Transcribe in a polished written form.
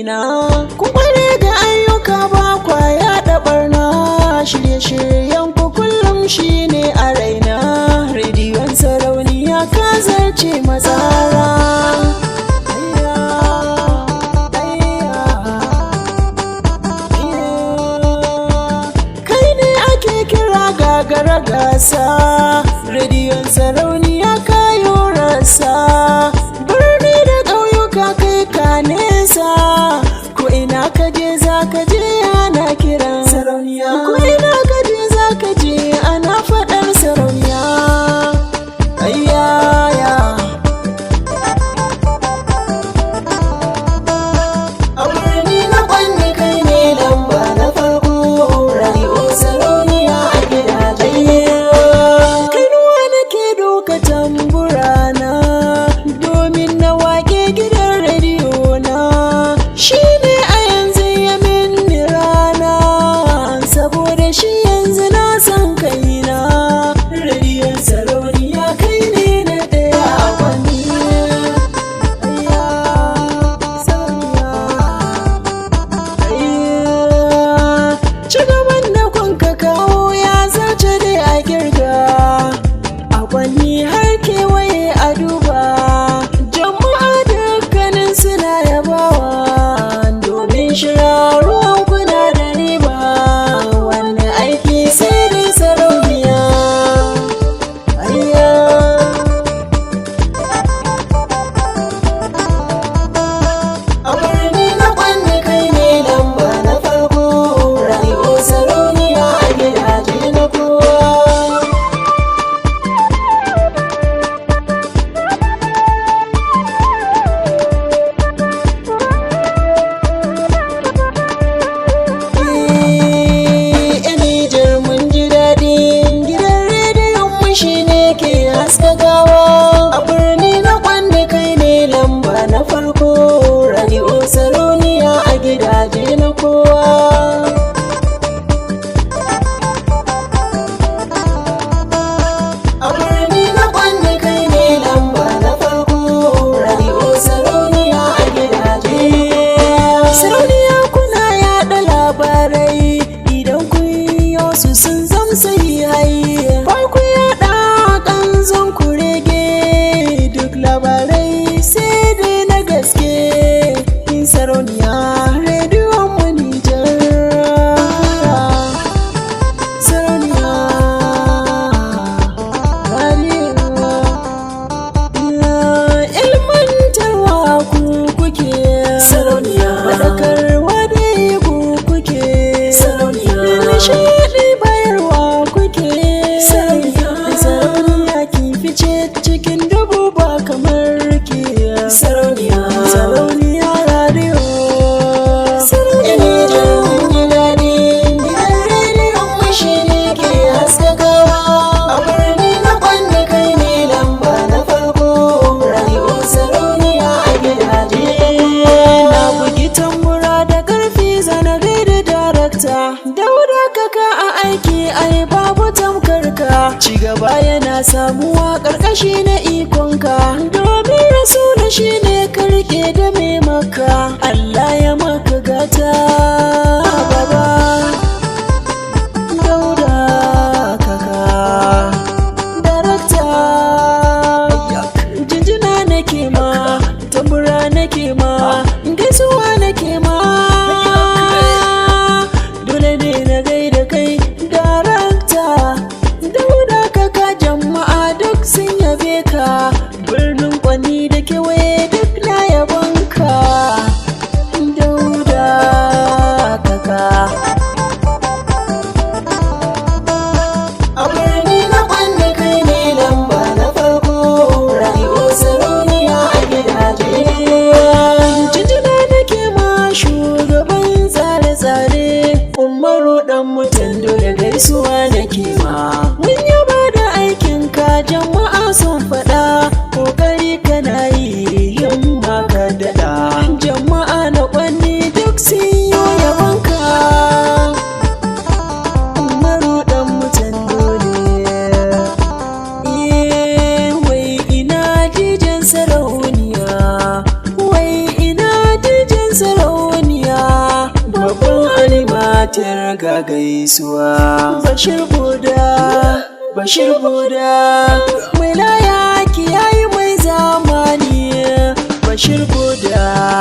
na. Kuma ne ga ayyuka ba kwa yaɗa ɓarna, shirye-shiryen ku kullum shine a raina. Rediyon Sarauniya ka zarce matsara. Kai ne ake kira gagara gasa, Rediyon Sarauniya kayo rasa. Birni da ƙauyuka kai ka nesa, ko ina ka je za ka je ana kiran sarauniya. Ko ina ka je za ka je ana faɗar sarauniya. Ayyaya a birni na Kwanni kai ne lamba na farko, Radio Sarauniya a gidaje. Kainuwa nake doka tamburana, domin na wake gidan rediyo na. Shi ne a yanzu ya minni rana, saboda shi yanzu na san kaina. Rediyon Sarauniya kai ne na ɗaya a Kwanni. Ayya sarauniya, ayya cigaban da kun ka kawo ya zarce dai a girga. A Kwanni har kewaye a duba, jama'a dukkanin suna yabawa, domin shirarruwan kuna da riba. Wannan aiki sai dai sarauniya. Ayya a birni na Kwanni kai ne lamba na farko, Radio Sarauniya a gidaje na kowa. Nijar mun ji daɗi, gidan rediyon mu shi ne ke haskakawa. A birni na Kwanni kai ne lamba na farko, Radio Sarauniya a gidaje na kowa. A birni na Kwanni kai ne lamba na farko, Radio Sarauniya a gidaje. Sarauniya kuna yaɗa labarai, idan kun yi su sun zamsa hai. Farko yaɗa ƙanzon kurege, duk labarai sai dai na gaske. In Sarauniya rediyon mu Nijar. Sarauniya ilmantarwa ku kuke, Sarauniya faɗakarwa dai ku kuke, Sarauniya nishaɗi bayarwa kuke, Sarauniya ki fice cikin dubu ba kamar ki, Sarauniya radio. Sarauniya gidan rediyon mu shi ne ke haskakawa. A birni na Kwanni kai ne lamba na farko, Radio Sarauniya a gidaje. Na bugi tambura da ƙarfi zana gaida darakta, Dauda kaka a aiki ai babu tamkarka. Cigaba yana samuwa ƙarƙashi na ikonka, domin Rasulu shi ne ka riƙe da mai maka. Allah ya maka gata baba Dauda kaka darakta. Jinjina nake ma, tambura nake ma, gaisuwa nake ma. Dole ne na gaida kai darakta Dauda kaka. Jama'a duk sun yabe ka, birnin Kwanni da kewaye duk na yabonka. Dauda kaka. A birni na Kwanni kai ne lamba na farko, Radio Sarauniya a gidaje. Tumatir ga gaisuwa. Bashir Boda mai laya kiyayi mai zamani. Bashir Boda